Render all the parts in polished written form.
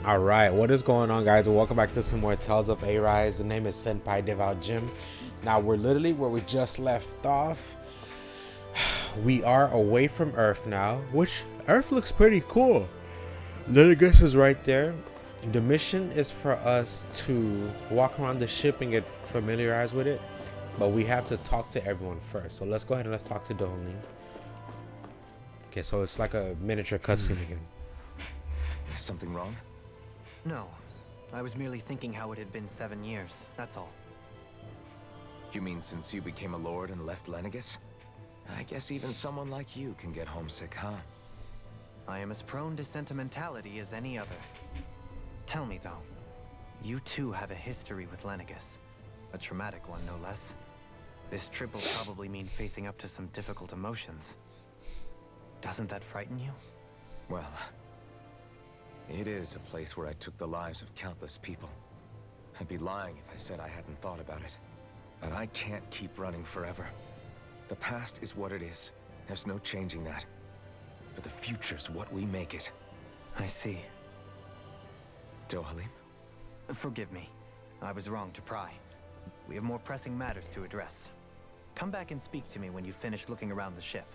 All right, what is going on, guys? Welcome back to some more Tales of Arise. The name is Senpai Devout Jim. Now we're literally where we just left off. We are away from Earth now, which Earth looks pretty cool. Lenegis is right there. The mission is for us to walk around the ship and get familiarized with it, but we have to talk to everyone first. So let's go ahead and let's talk to Dolny. Okay, so it's like a miniature cutscene again. Is something wrong? No. I was merely thinking how it had been 7 years, that's all. You mean since you became a lord and left Lenegis? I guess even someone like you can get homesick, huh? I am as prone to sentimentality as any other. Tell me though, you too have a history with Lenegis. A traumatic one, no less. This trip will probably mean facing up to some difficult emotions. Doesn't that frighten you? Well, it is a place where I took the lives of countless people. I'd be lying if I said I hadn't thought about it. But I can't keep running forever. The past is what it is. There's no changing that. But the future's what we make it. I see. Dohalim? Forgive me. I was wrong to pry. We have more pressing matters to address. Come back and speak to me when you finish looking around the ship.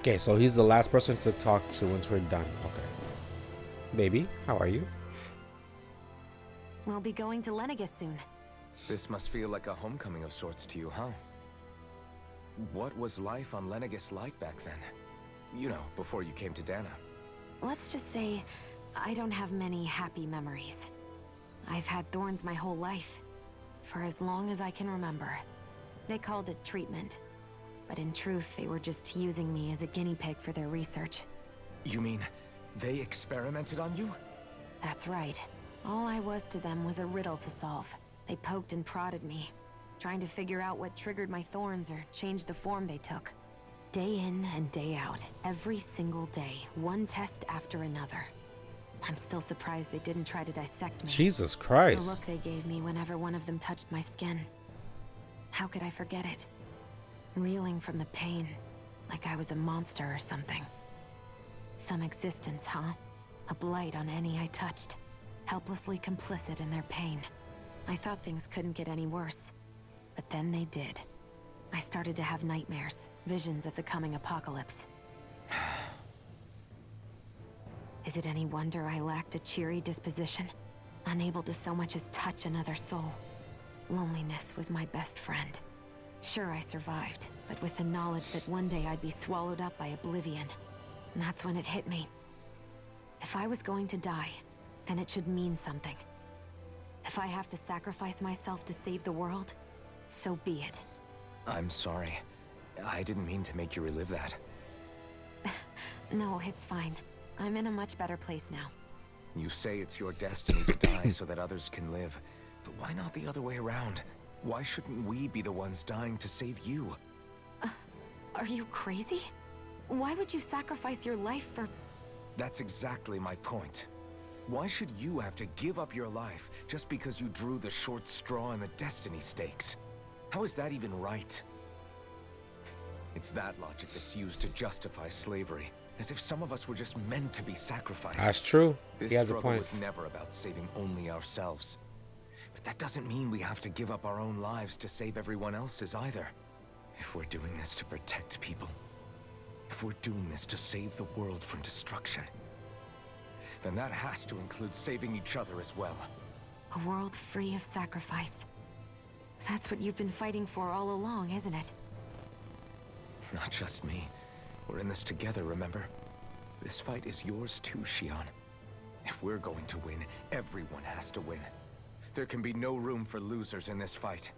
Okay, so he's the last person to talk to once we're done. Okay. Baby, how are you? We'll be going to Lenegis soon. This must feel like a homecoming of sorts to you, huh? What was life on Lenegis like back then? You know, before you came to Dahna. Let's just say, I don't have many happy memories. I've had thorns my whole life, for as long as I can remember. They called it treatment, but in truth, they were just using me as a guinea pig for their research. You mean, they experimented on you? That's right. All I was to them was a riddle to solve. They poked and prodded me, trying to figure out what triggered my thorns or changed the form they took. Day in and day out, every single day, one test after another. I'm still surprised they didn't try to dissect me. Jesus The Christ. look they gave me whenever one of them touched my skin. How could I forget it? Reeling from the pain, like I was a monster or something. Some existence, huh? A blight on any I touched. Helplessly complicit in their pain. I thought things couldn't get any worse. But then they did. I started to have nightmares, visions of the coming apocalypse. Is it any wonder I lacked a cheery disposition? Unable to so much as touch another soul. Loneliness was my best friend. Sure, I survived, but with the knowledge that one day I'd be swallowed up by oblivion. And that's when it hit me. If I was going to die, then it should mean something. If I have to sacrifice myself to save the world, so be it. I'm sorry. I didn't mean to make you relive that. No, it's fine. I'm in a much better place now. You say it's your destiny to die so that others can live. But why not the other way around? Why shouldn't we be the ones dying to save you? Are you crazy? Why would you sacrifice your life for... That's exactly my point. Why should you have to give up your life just because you drew the short straw in the destiny stakes? How is that even right? It's that logic that's used to justify slavery, as if some of us were just meant to be sacrificed. That's true. This He has a struggle point. was never about saving only ourselves. But that doesn't mean we have to give up our own lives to save everyone else's either. If we're doing this to protect people, if we're doing this to save the world from destruction, then that has to include saving each other as well. A world free of sacrifice. That's what you've been fighting for all along, isn't it? Not just me. We're in this together, remember? This fight is yours too, Xion. If we're going to win, everyone has to win. There can be no room for losers in this fight.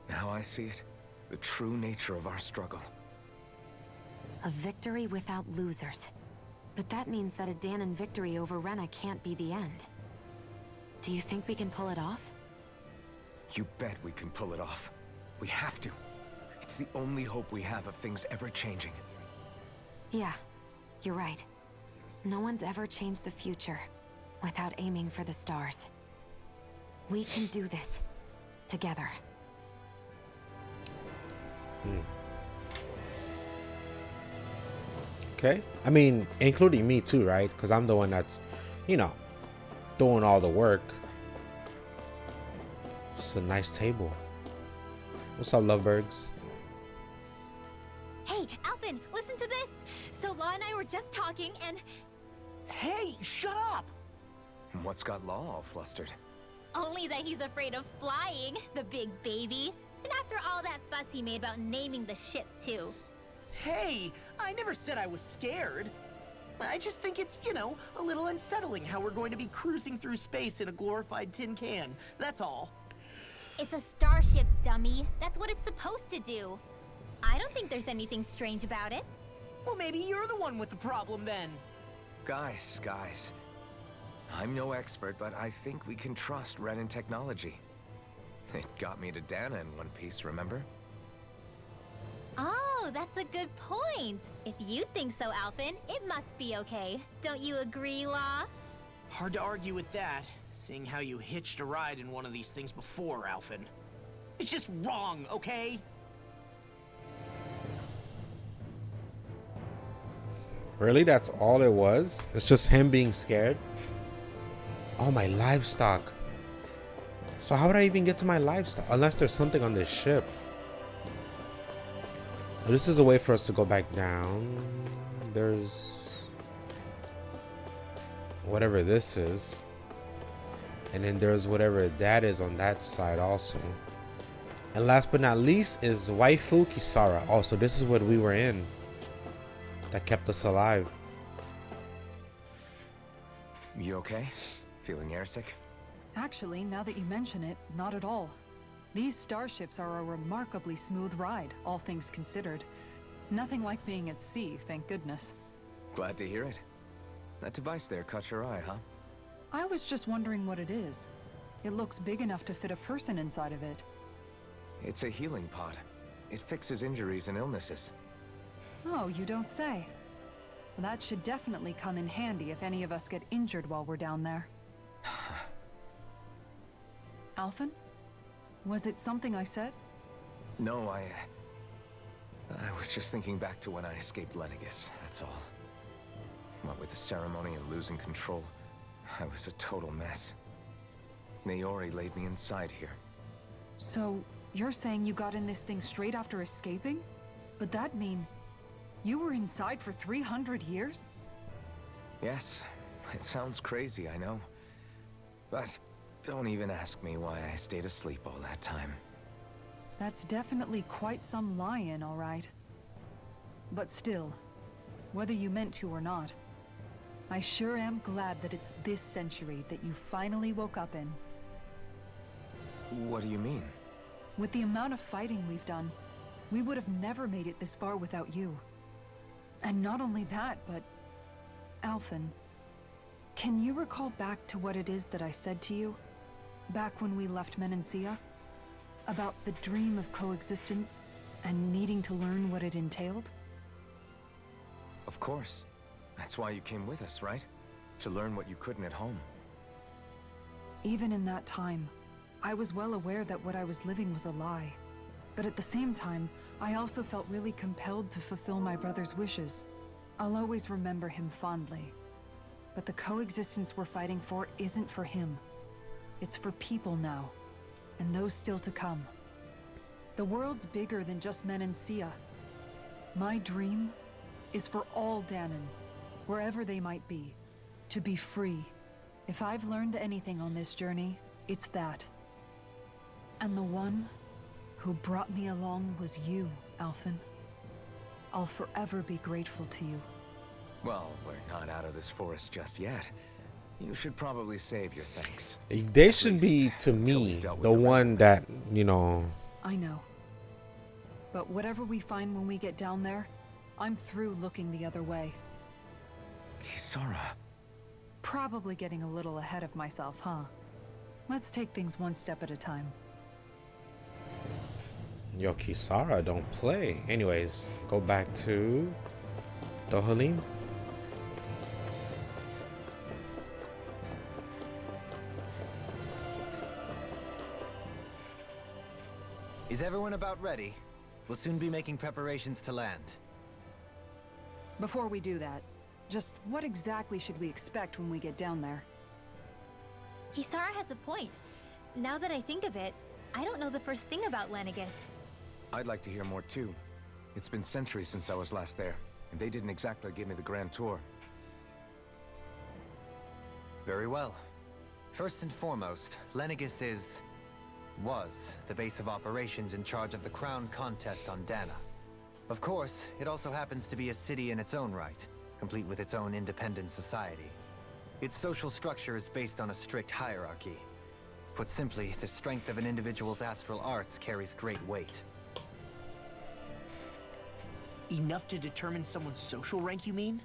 Now I see it. The true nature of our struggle. A victory without losers. But that means that a Dahnan victory over Rena can't be the end. Do you think we can pull it off? You bet we can pull it off. We have to. It's the only hope we have of things ever changing. Yeah, you're right. No one's ever changed the future without aiming for the stars. We can do this together. Okay. I mean, including me too, right? Because I'm the one that's, you know, doing all the work. It's a nice table. What's up, lovebirds? Hey, Alvin, listen to this. So Law and I were just talking and... Hey, shut up! What's got Law all flustered? Only that he's afraid of flying, the big baby. And after all that fuss he made about naming the ship, too. Hey, I never said I was scared. I just think it's, you know, a little unsettling how we're going to be cruising through space in a glorified tin can. That's all. It's a starship, dummy. That's what it's supposed to do. I don't think there's anything strange about it. Well, maybe you're the one with the problem then. Guys. I'm no expert, but I think we can trust Renan technology. It got me to Dahna in one piece, remember? Oh, that's a good point. If you think so, Alvin, it must be okay. Don't you agree, Law? Hard to argue with that, seeing how you hitched a ride in one of these things before, Alvin. It's just wrong, okay? Really? That's all it was? It's just him being scared? Oh, my livestock. So how would I even get to my livestock? Unless there's something on this ship. So this is a way for us to go back down. There's... whatever this is. And then there's whatever that is on that side also. And last but not least is Waifu Kisara. Also, this is what we were in. That kept us alive. You okay? Feeling airsick? Actually, now that you mention it, not at all. These starships are a remarkably smooth ride, all things considered. Nothing like being at sea, thank goodness. Glad to hear it. That device there caught your eye, huh? I was just wondering what it is. It looks big enough to fit a person inside of it. It's a healing pod. It fixes injuries and illnesses. Oh, you don't say. Well, that should definitely come in handy if any of us get injured while we're down there. Alphen? Was it something I said? No, I was just thinking back to when I escaped Lenegis, that's all. What with the ceremony and losing control, I was a total mess. Naori laid me inside here. So, you're saying you got in this thing straight after escaping? But that mean... you were inside for 300 years? Yes, it sounds crazy, I know. But don't even ask me why I stayed asleep all that time. That's definitely quite some lie-in, all right. But still, whether you meant to or not, I sure am glad that it's this century that you finally woke up in. What do you mean? With the amount of fighting we've done, we would have never made it this far without you. And not only that, but... Alphen, can you recall back to what it is that I said to you? Back when we left Menancia? About the dream of coexistence, and needing to learn what it entailed? Of course. That's why you came with us, right? To learn what you couldn't at home. Even in that time, I was well aware that what I was living was a lie. But at the same time, I also felt really compelled to fulfill my brother's wishes. I'll always remember him fondly. But the coexistence we're fighting for isn't for him. It's for people now, and those still to come. The world's bigger than just Menancia. My dream is for all Dahnans, wherever they might be, to be free. If I've learned anything on this journey, it's that. And the one who brought me along was you, Alphen. I'll forever be grateful to you. Well, we're not out of this forest just yet. You should probably save your thanks. They should be, to me, the one that, you know... I know. But whatever we find when we get down there, I'm through looking the other way. Kisara. Probably getting a little ahead of myself, huh? Let's take things one step at a time. Yo, Kisara, don't play. Anyways, go back to Dohalim. Is everyone about ready? We'll soon be making preparations to land. Before we do that, just what exactly should we expect when we get down there? Kisara has a point. Now that I think of it, I don't know the first thing about Lenegis. I'd like to hear more too. It's been centuries since I was last there, and they didn't exactly give me the grand tour. Very well. First and foremost, Lenegis was the base of operations in charge of the crown contest on Dahna. Of course, it also happens to be a city in its own right, complete with its own independent society. Its social structure is based on a strict hierarchy. Put simply, the strength of an individual's astral arts carries great weight. Enough to determine someone's social rank, you mean?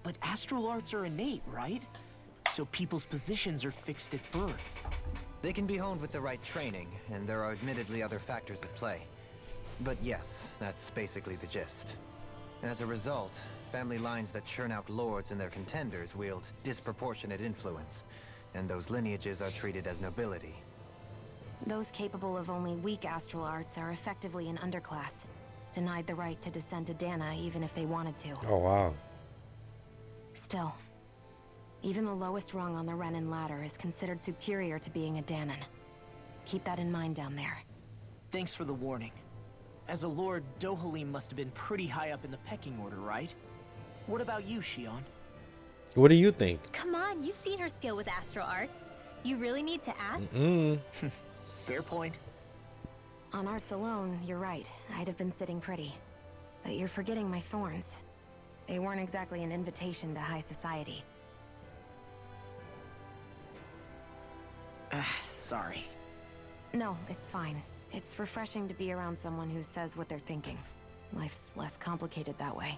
But astral arts are innate, right? So people's positions are fixed at birth. They can be honed with the right training, and there are admittedly other factors at play. But yes, that's basically the gist. As a result, family lines that churn out lords and their contenders wield disproportionate influence, and those lineages are treated as nobility. Those capable of only weak astral arts are effectively an underclass, denied the right to descend to Dahna even if they wanted to. Oh, wow. Still, even the lowest rung on the Renan ladder is considered superior to being a Dahnan. Keep that in mind down there. Thanks for the warning. As a lord, Dohalim must have been pretty high up in the pecking order, right? What about you, Shion? What do you think? Come on, you've seen her skill with astral arts. You really need to ask? Fair point. On arts alone, you're right. I'd have been sitting pretty. But you're forgetting my thorns. They weren't exactly an invitation to high society. Sorry. No, it's fine. It's refreshing to be around someone who says what they're thinking. Life's less complicated that way.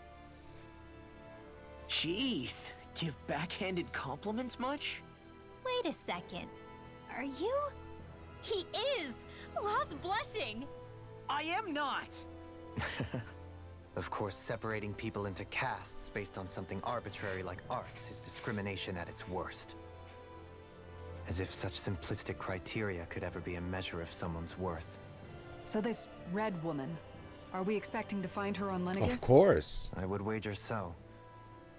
Jeez, give backhanded compliments much? Wait a second. Are you? He is! Lost blushing! I am not! Of course, separating people into castes based on something arbitrary like arts is discrimination at its worst. As if such simplistic criteria could ever be a measure of someone's worth. So this red woman, are we expecting to find her on Lenegis? Of course. I would wager so.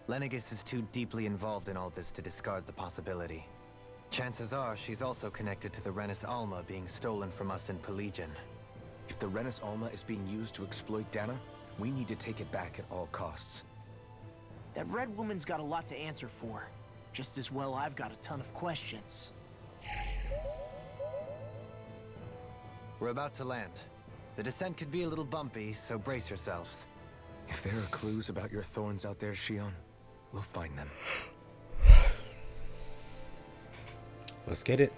Lenegis is too deeply involved in all this to discard the possibility. Chances are she's also connected to the Renis Alma being stolen from us in Pelegion. If the Renis Alma is being used to exploit Dahna, we need to take it back at all costs. That red woman's got a lot to answer for. Just as well I've got a ton of questions. We're about to land. The descent could be a little bumpy, so brace yourselves. If there are clues about your thorns out there, Shion, we'll find them. Let's get it.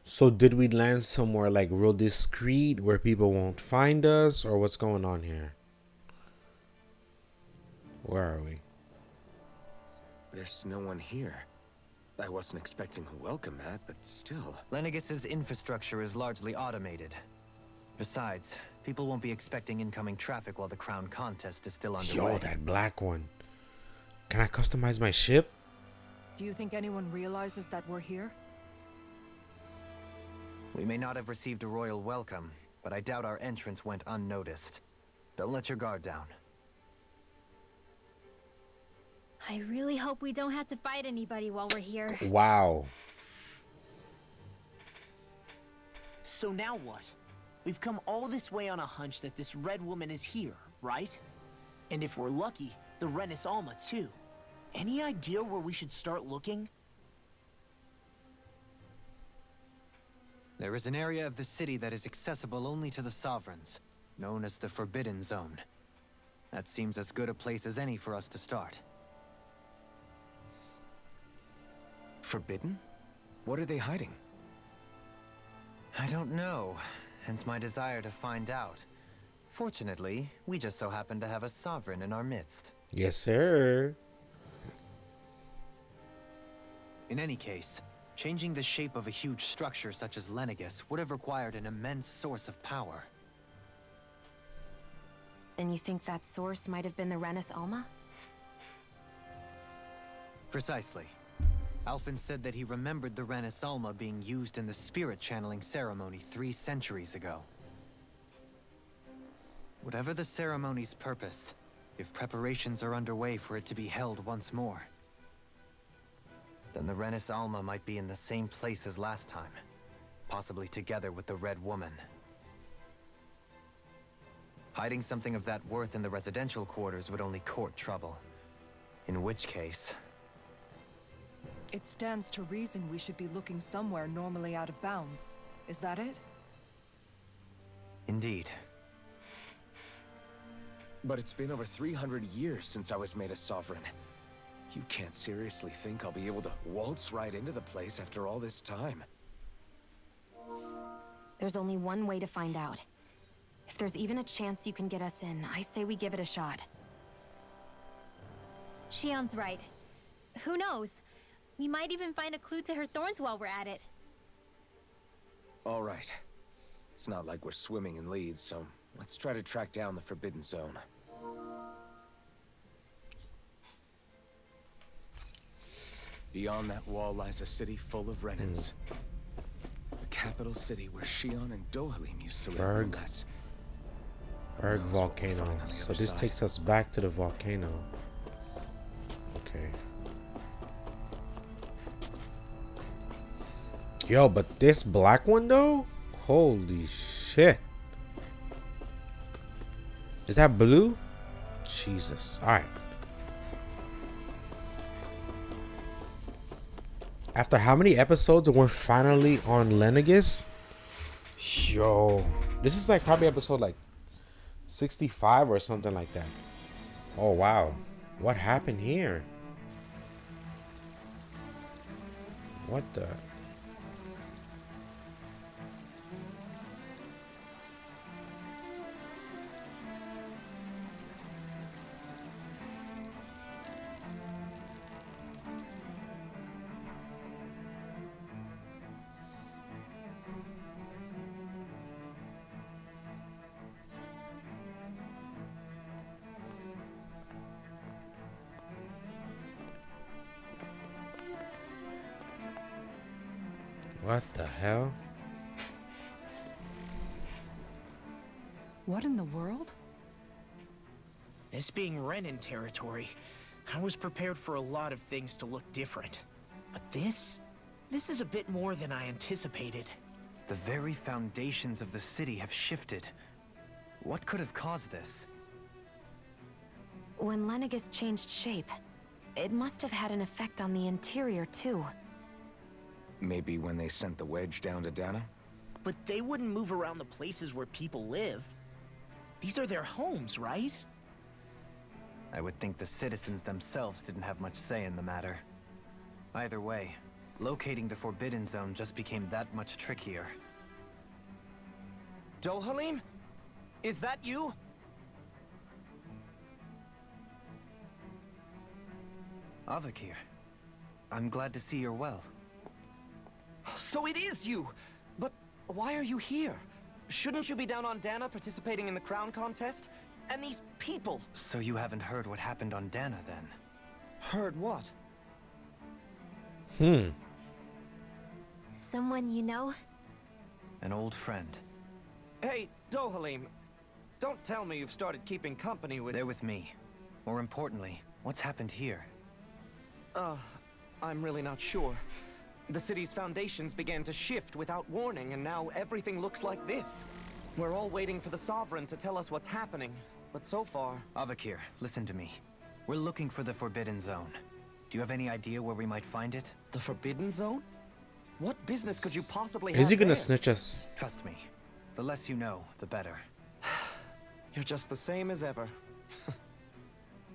So did we land somewhere like real discreet where people won't find us, or what's going on here? Where are we? There's no one here. I wasn't expecting a welcome mat, but still. Lenegis's infrastructure is largely automated. Besides, people won't be expecting incoming traffic while the crown contest is still underway. Yo, that black one. Can I customize my ship? Do you think anyone realizes that we're here? We may not have received a royal welcome, but I doubt our entrance went unnoticed. Don't let your guard down. I really hope we don't have to fight anybody while we're here. Wow. So now what? We've come all this way on a hunch that this red woman is here, right? And if we're lucky, the Renis Alma too. Any idea where we should start looking? There is an area of the city that is accessible only to the Sovereigns, known as the Forbidden Zone. That seems as good a place as any for us to start. Forbidden? What are they hiding? I don't know, hence my desire to find out. Fortunately, we just so happen to have a Sovereign in our midst. Yes, sir. In any case, changing the shape of a huge structure such as Lenegis would have required an immense source of power. Then you think that source might have been the Renus Alma? Precisely. Alphen said that he remembered the Renus Alma being used in the spirit channeling ceremony 3 centuries ago. Whatever the ceremony's purpose, if preparations are underway for it to be held once more, then the Renus Alma might be in the same place as last time, possibly together with the Red Woman. Hiding something of that worth in the residential quarters would only court trouble. In which case... It stands to reason we should be looking somewhere normally out of bounds. Is that it? Indeed. But it's been over 300 years since I was made a sovereign. You can't seriously think I'll be able to waltz right into the place after all this time. There's only one way to find out. If there's even a chance you can get us in, I say we give it a shot. Shion's right. Who knows? We might even find a clue to her thorns while we're at it. All right. It's not like we're swimming in leads, so let's try to track down the Forbidden Zone. Beyond that wall lies a city full of Renans. The capital city where Shion and Dohalim used to live, no less. Berg volcano. So this takes us back to the volcano. Okay. Yo, but this black one though? Holy shit. Is that blue? Jesus. Alright. After how many episodes and we're finally on Lenegis? Yo. This is like probably episode like 65 or something like that. Oh wow. What happened here? What the? What the hell? What in the world? This being Renan territory, I was prepared for a lot of things to look different. But this is a bit more than I anticipated. The very foundations of the city have shifted. What could have caused this? When Lenegis changed shape, it must have had an effect on the interior too. Maybe when they sent the wedge down to Dahna? But they wouldn't move around the places where people live. These are their homes, right? I would think the citizens themselves didn't have much say in the matter. Either way, locating the Forbidden Zone just became that much trickier. Dohalim? Is that you? Avakir, I'm glad to see you're well. So it is you! But why are you here? Shouldn't you be down on Dahna participating in the crown contest? And these people! So you haven't heard what happened on Dahna then? Heard what? Someone you know? An old friend. Hey, Dohalim. Don't tell me you've started keeping company with... They're with me. More importantly, what's happened here? I'm really not sure. The city's foundations began to shift without warning, and now everything looks like this. We're all waiting for the Sovereign to tell us what's happening, but so far... Avakir, listen to me. We're looking for the Forbidden Zone. Do you have any idea where we might find it? The Forbidden Zone? What business could you possibly have Is he gonna there? snitch us? Trust me. The less you know, the better. You're just the same as ever.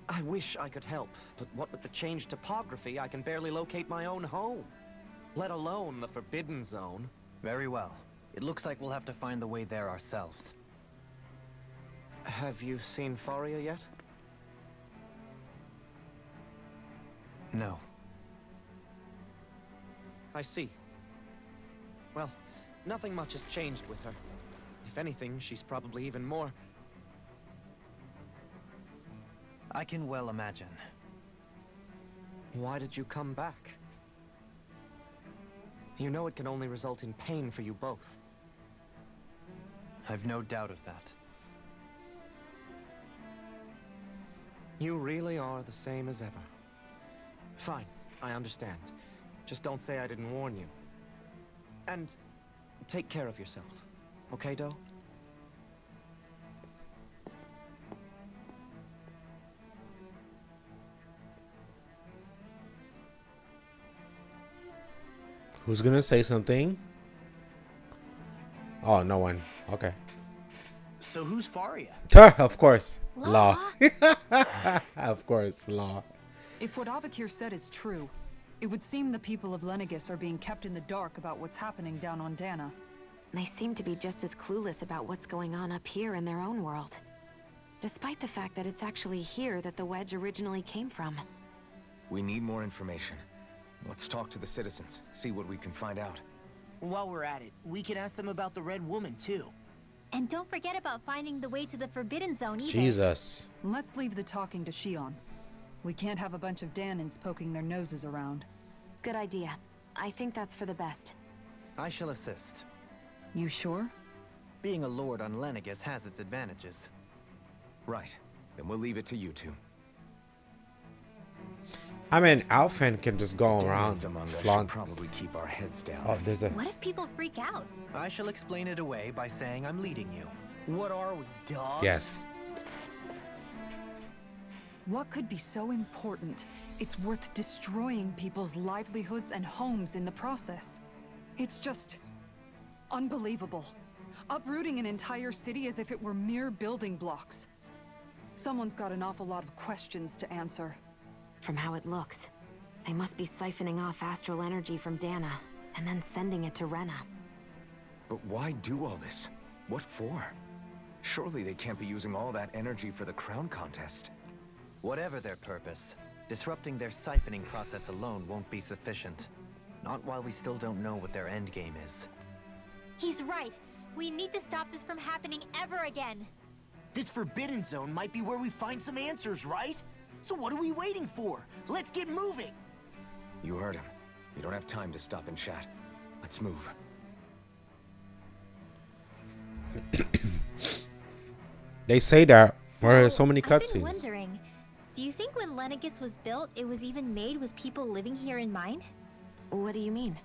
I wish I could help, but what with the changed topography, I can barely locate my own home. Let alone the Forbidden Zone. Very well. It looks like we'll have to find the way there ourselves. Have you seen Faria yet? No. I see. Well, nothing much has changed with her. If anything, she's probably even more... I can well imagine. Why did you come back? You know it can only result in pain for you both. I've no doubt of that. You really are the same as ever. Fine, I understand. Just don't say I didn't warn you. And take care of yourself. Okay, Doe? Who's gonna say something? Oh, no one. Okay. So who's Faria? Of course. Law. Of course, Law. If what Avakir said is true, it would seem the people of Lenegis are being kept in the dark about what's happening down on Dahna. They seem to be just as clueless about what's going on up here in their own world. Despite the fact that it's actually here that the wedge originally came from. We need more information. Let's talk to the citizens, see what we can find out. While we're at it, we can ask them about the Red Woman, too. And don't forget about finding the way to the Forbidden Zone either. Jesus. Let's leave the talking to Shion. We can't have a bunch of Dahnans poking their noses around. Good idea. I think that's for the best. I shall assist. You sure? Being a lord on Lenegis has its advantages. Right. Then we'll leave it to you two. I mean, Alphen can just go around Dahnans among us should flaunt. probably keep our heads down. Oh, there's a. What if people freak out? I shall explain it away by saying I'm leading you. What are we, dogs? Yes. What could be so important? It's worth destroying people's livelihoods and homes in the process. It's just unbelievable. Uprooting an entire city as if it were mere building blocks. Someone's got an awful lot of questions to answer. From how it looks, they must be siphoning off astral energy from Dahna, and then sending it to Rena. But why do all this? What for? Surely they can't be using all that energy for the crown contest. Whatever their purpose, disrupting their siphoning process alone won't be sufficient. Not while we still don't know what their endgame is. He's right. We need to stop this from happening ever again. This Forbidden Zone might be where we find some answers, right? So what are we waiting for? Let's get moving! You heard him. We don't have time to stop and chat. Let's move. They say that. Why are there so many I've been cutscenes? wondering, do you think when Lenegis was built, it was even made with people living here in mind? What do you mean?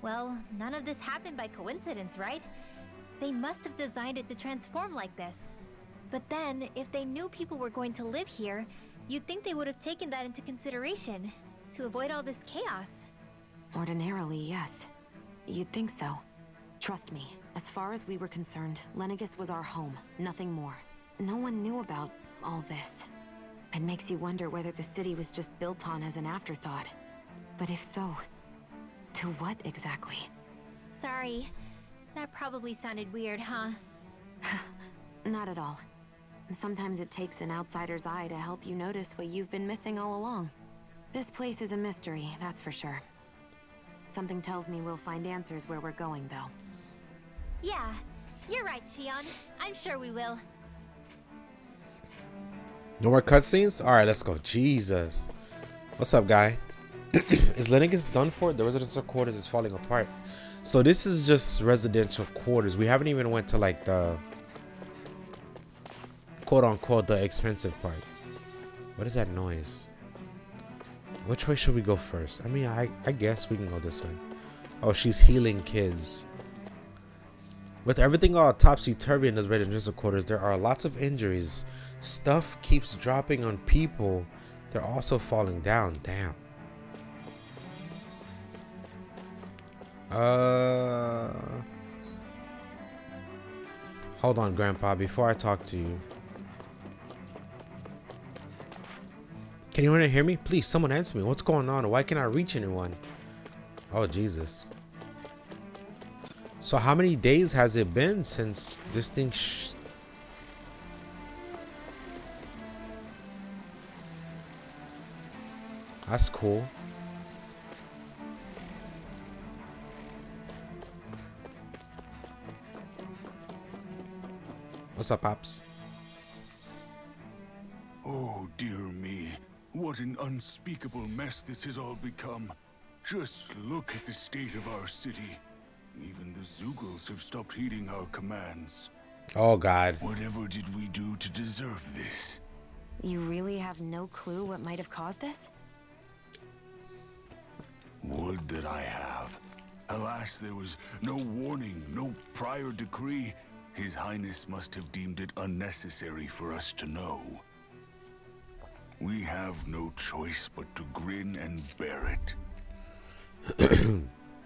Well, none of this happened by coincidence, right? They must have designed it to transform like this. But then, if they knew people were going to live here, you'd think they would have taken that into consideration to avoid all this chaos. Ordinarily, yes. You'd think so. Trust me, as far as we were concerned, Lenegis was our home, nothing more. No one knew about all this. It makes you wonder whether the city was just built on as an afterthought. But if so, to what exactly? Sorry, that probably sounded weird, huh? Not at all. Sometimes it takes an outsider's eye to help you notice what you've been missing all along. This place is a mystery, that's for sure. Something tells me we'll find answers where we're going, though. Yeah, you're right, Shion. I'm sure we will. No more cutscenes? Alright, let's go. Jesus. What's up, guy? Is Lenegis done for? The residential quarters is falling apart. So this is just residential quarters. We haven't even went to like the quote-unquote the expensive part. What is that noise? Which way should we go first? I mean, I guess we can go this way. Oh, she's healing kids. With everything all topsy-turvy in those residential quarters, there are lots of injuries. Stuff keeps dropping on people. They're also falling down. Damn. Hold on, Grandpa, before I talk to you. Can anyone hear me? Please, someone answer me. What's going on? Why can't I reach anyone? Oh, Jesus. So how many days has it been since this thing That's cool. What's up, Pops? Oh, dear me. What an unspeakable mess this has all become. Just look at the state of our city. Even the Zeugles have stopped heeding our commands. Oh, God. Whatever did we do to deserve this? You really have no clue what might have caused this? Would that I have. Alas, there was no warning, no prior decree. His Highness must have deemed it unnecessary for us to know. We have no choice but to grin and bear it.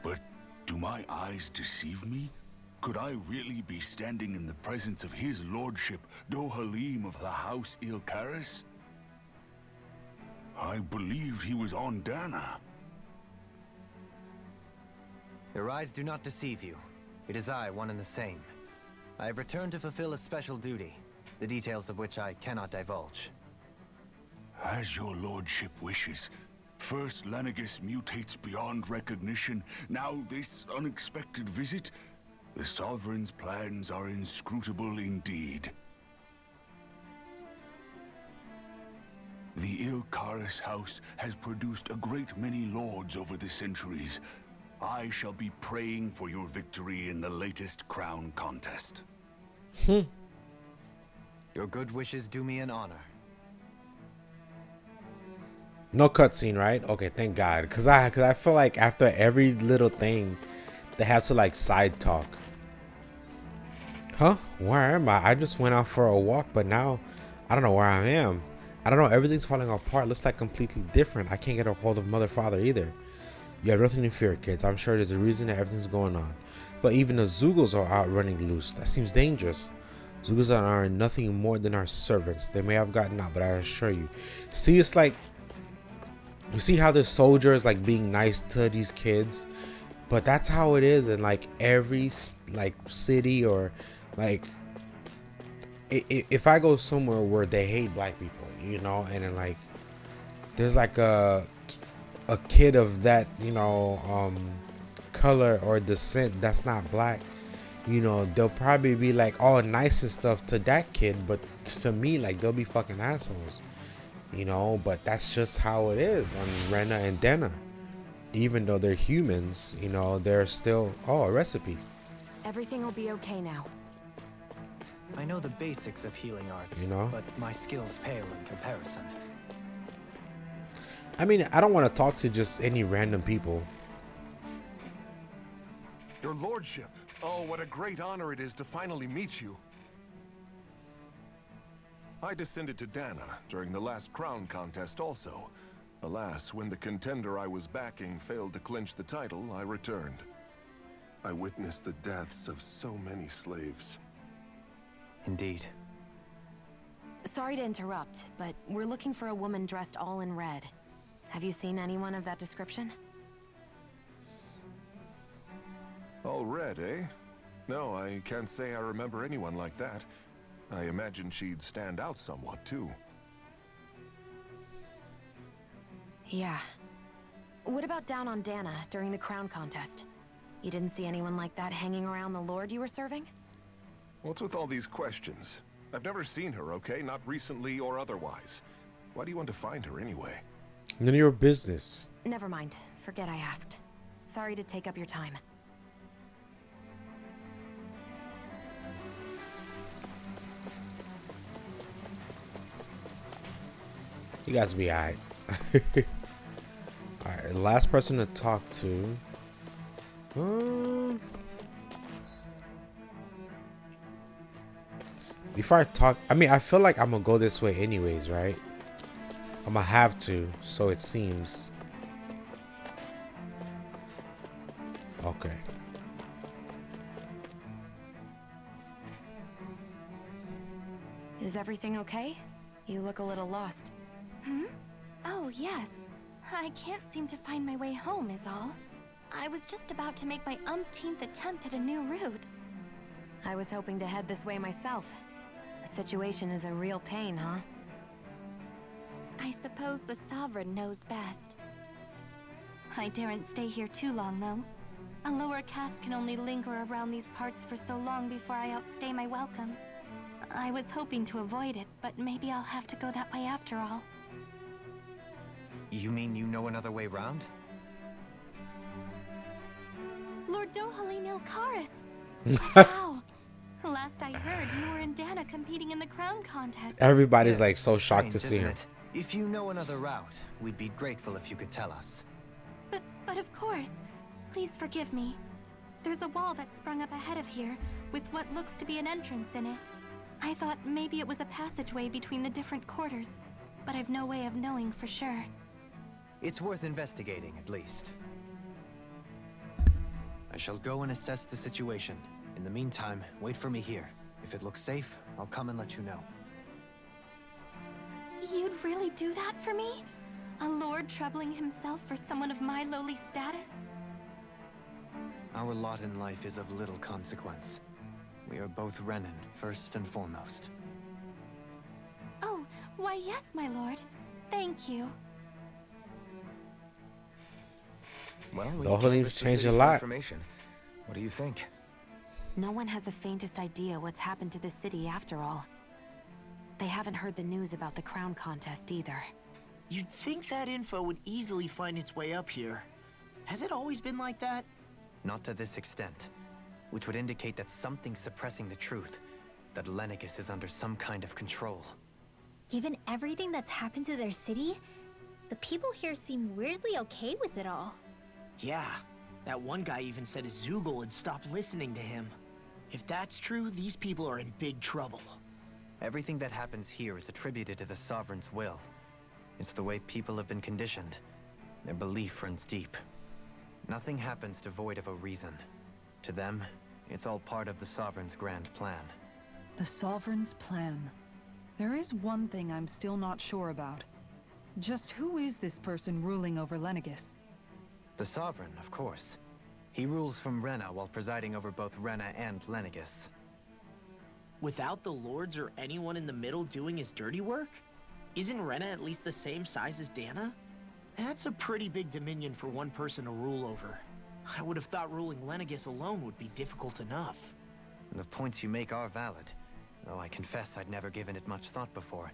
But do my eyes deceive me? Could I really be standing in the presence of his lordship, Dohalim of the House Ilkaris? I believed he was on Dahna. Your eyes do not deceive you. It is I, one and the same. I have returned to fulfill a special duty, the details of which I cannot divulge. As your lordship wishes. First Lenegis mutates beyond recognition, now this unexpected visit. The Sovereign's plans are inscrutable indeed. The Ilkaris house has produced a great many lords over the centuries. I shall be praying for your victory in the latest crown contest. Your good wishes do me an honor. No cutscene, right? Okay, thank God. Cause I feel like after every little thing, they have to like side talk. Huh? Where am I? I just went out for a walk, but now I don't know where I am. I don't know. Everything's falling apart. Looks like completely different. I can't get a hold of Mother Father either. You have nothing to fear, kids. I'm sure there's a reason that everything's going on. But even the Zeugles are out running loose. That seems dangerous. Zeugles are nothing more than our servants. They may have gotten out, but I assure you. See, it's like, you see how the soldiers like being nice to these kids, but that's how it is in like every like city or like if I go somewhere where they hate black people, you know, and then like there's like a kid of that, you know, color or descent that's not black, you know, they'll probably be like all nice and stuff to that kid, but to me, like, they'll be fucking assholes, you know. But that's just how it is on Rena and Dahna. Even though they're humans, you know, they're still a recipe. Everything will be okay now. I know the basics of healing arts, you know, but my skills pale in comparison. I mean, I don't want to talk to just any random people. Your lordship. Oh, what a great honor it is to finally meet you. I descended to Dahna during the last crown contest also. Alas, when the contender I was backing failed to clinch the title, I returned. I witnessed the deaths of so many slaves. Indeed. Sorry to interrupt, but we're looking for a woman dressed all in red. Have you seen anyone of that description? All red, eh? No, I can't say I remember anyone like that. I imagine she'd stand out somewhat, too. Yeah. What about down on Dahna during the crown contest? You didn't see anyone like that hanging around the lord you were serving? What's with all these questions? I've never seen her, okay? Not recently or otherwise. Why do you want to find her anyway? None of your business. Never mind. Forget I asked. Sorry to take up your time. You guys be alright. Alright, last person to talk to. Before I talk, I mean, I feel like I'm gonna go this way anyways, right? I'm gonna have to, so it seems. Okay. Is everything okay? You look a little lost. Oh, yes. I can't seem to find my way home is all. I was just about to make my umpteenth attempt at a new route. I was hoping to head this way myself. The situation is a real pain, huh? I suppose the Sovereign knows best. I daren't stay here too long, though. A lower caste can only linger around these parts for so long before I outstay my welcome. I was hoping to avoid it, but maybe I'll have to go that way after all. You mean you know another way round? Lord Dohalim Ilkaris! Wow! Last I heard, you were in Dahna competing in the crown contest. Everybody's like so shocked to see Strange, her. isn't it? If you know another route, we'd be grateful if you could tell us. But of course. Please forgive me. There's a wall that sprung up ahead of here, with what looks to be an entrance in it. I thought maybe it was a passageway between the different quarters, but I've no way of knowing for sure. It's worth investigating, at least. I shall go and assess the situation. In the meantime, wait for me here. If it looks safe, I'll come and let you know. You'd really do that for me? A lord troubling himself for someone of my lowly status? Our lot in life is of little consequence. We are both Renan, first and foremost. Oh, why yes, my lord. Thank you. Well, we The whole canvassed name's the changed city a for lot. information. What do you think? No one has the faintest idea what's happened to the city after all. They haven't heard the news about the crown contest either. You'd think that info would easily find its way up here. Has it always been like that? Not to this extent, which would indicate that something's suppressing the truth, that Lenegis is under some kind of control. Given everything that's happened to their city, the people here seem weirdly okay with it all. Yeah, that one guy even said his Zoogle had stopped listening to him. If that's true, these people are in big trouble. Everything that happens here is attributed to the Sovereign's will. It's the way people have been conditioned. Their belief runs deep. Nothing happens devoid of a reason. To them, it's all part of the Sovereign's grand plan. The Sovereign's plan. There is one thing I'm still not sure about. Just who is this person ruling over Lenegis? The Sovereign, of course. He rules from Rena while presiding over both Rena and Lenegis. Without the lords or anyone in the middle doing his dirty work? Isn't Rena at least the same size as Dahna? That's a pretty big dominion for one person to rule over. I would have thought ruling Lenegis alone would be difficult enough. The points you make are valid, though I confess I'd never given it much thought before.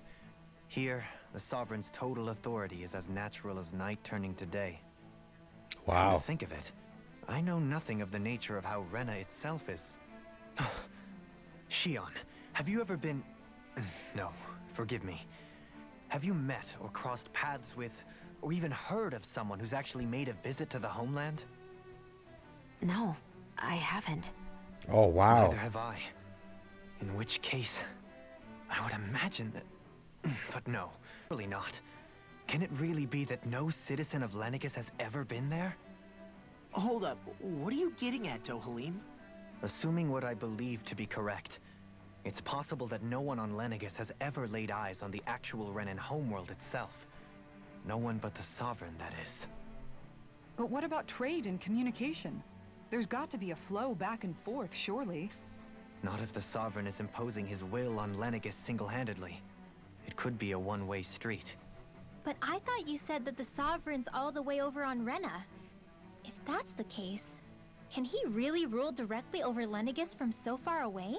Here, the Sovereign's total authority is as natural as night turning to day. Come Wow. to think of it, I know nothing of the nature of how Rena itself is. Shion, have you ever been... No, forgive me. Have you met or crossed paths with, or even heard of someone who's actually made a visit to the homeland? No, I haven't. Oh, wow. Neither have I. In which case, I would imagine that... But no, really not. Can it really be that no citizen of Lenegis has ever been there? Hold up, what are you getting at, Dohalim? Assuming what I believe to be correct, it's possible that no one on Lenegis has ever laid eyes on the actual Renan homeworld itself. No one but the Sovereign, that is. But what about trade and communication? There's got to be a flow back and forth, surely. Not if the Sovereign is imposing his will on Lenegis single-handedly. It could be a one-way street. But I thought you said that the Sovereign's all the way over on Rena. If that's the case, can he really rule directly over Lenegis from so far away?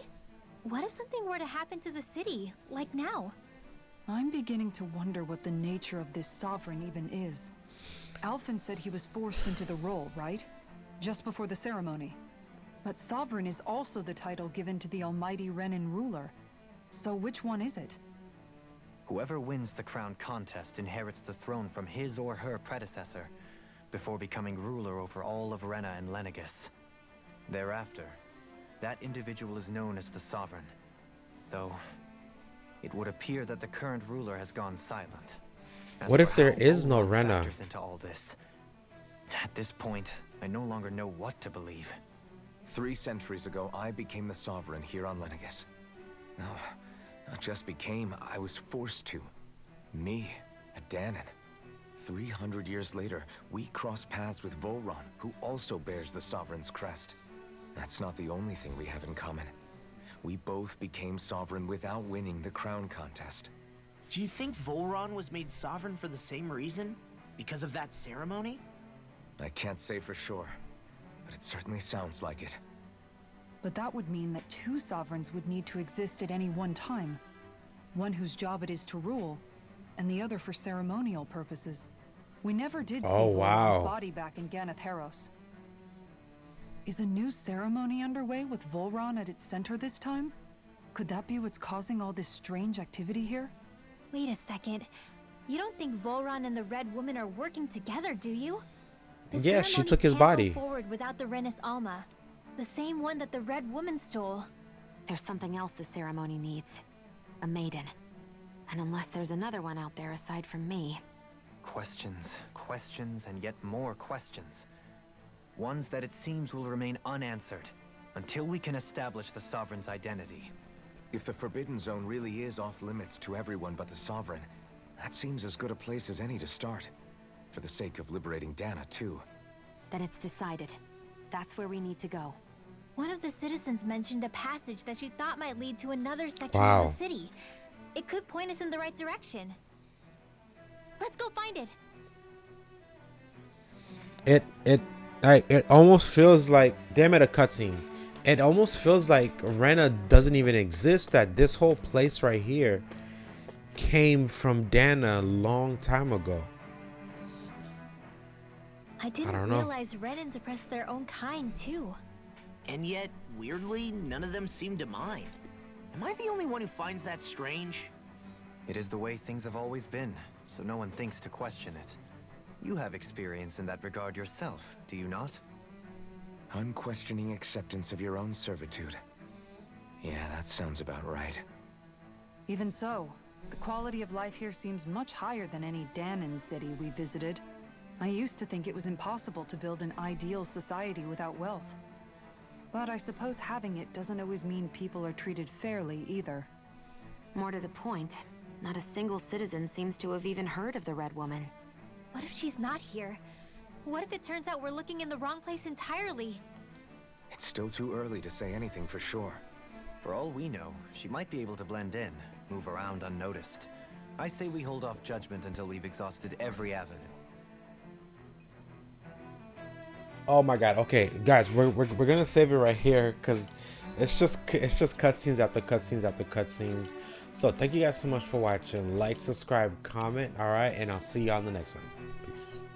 What if something were to happen to the city, like now? I'm beginning to wonder what the nature of this Sovereign even is. Alphen said he was forced into the role, right? Just before the ceremony. But Sovereign is also the title given to the almighty Renan ruler. So which one is it? Whoever wins the crown contest inherits the throne from his or her predecessor, before becoming ruler over all of Rena and Lenegis. Thereafter, that individual is known as the Sovereign. Though, it would appear that the current ruler has gone silent. As What for if there how is no Volron Rena? factors into all this, at this point, I no longer know what to believe. 3 centuries ago, I became the Sovereign here on Lenegis. No, not just became, I was forced to. Me, a Dahnan. 300 years later, we cross paths with Volron, who also bears the Sovereign's crest. That's not the only thing we have in common. We both became Sovereign without winning the crown contest. Do you think Volron was made Sovereign for the same reason? Because of that ceremony? I can't say for sure, but it certainly sounds like it. But that would mean that two sovereigns would need to exist at any one time. One whose job it is to rule, and the other for ceremonial purposes. We never did see Volron's body back in Ganath Haros. Is a new ceremony underway with Volron at its center this time? Could that be what's causing all this strange activity here? Wait a second. You don't think Volron and the Red Woman are working together, do you? Yeah, she took his body. Go forward without the Renis Alma, the same one that the Red Woman stole. There's something else the ceremony needs. A maiden. And unless there's another one out there aside from me. Questions, questions, and yet more questions. Ones that it seems will remain unanswered until we can establish the Sovereign's identity. If the Forbidden Zone really is off limits to everyone but the Sovereign, that seems as good a place as any to start. For the sake of liberating Dahna, too. Then it's decided. That's where we need to go. One of the citizens mentioned a passage that she thought might lead to another section of the city. It could point us in the right direction. Let's go find it. It almost feels like, damn it, a cutscene. It almost feels like Rena doesn't even exist, that this whole place right here came from Dahna a long time ago. I didn't realize Renans oppressed their own kind, too. And yet, weirdly, none of them seem to mind. Am I the only one who finds that strange? It is the way things have always been, so no one thinks to question it. You have experience in that regard yourself, do you not? Unquestioning acceptance of your own servitude. Yeah, that sounds about right. Even so, the quality of life here seems much higher than any Dahnan city we visited. I used to think it was impossible to build an ideal society without wealth. But I suppose having it doesn't always mean people are treated fairly either. More to the point, not a single citizen seems to have even heard of the Red Woman. What if she's not here? What if it turns out we're looking in the wrong place entirely? It's still too early to say anything for sure. For all we know, she might be able to blend in, move around unnoticed. I say we hold off judgment until we've exhausted every avenue. Oh my god. Okay, guys, we're gonna save it right here because it's just cutscenes after cutscenes after cutscenes. So thank you guys so much for watching. Like, subscribe, comment, all right, and I'll see you on the next one. Peace.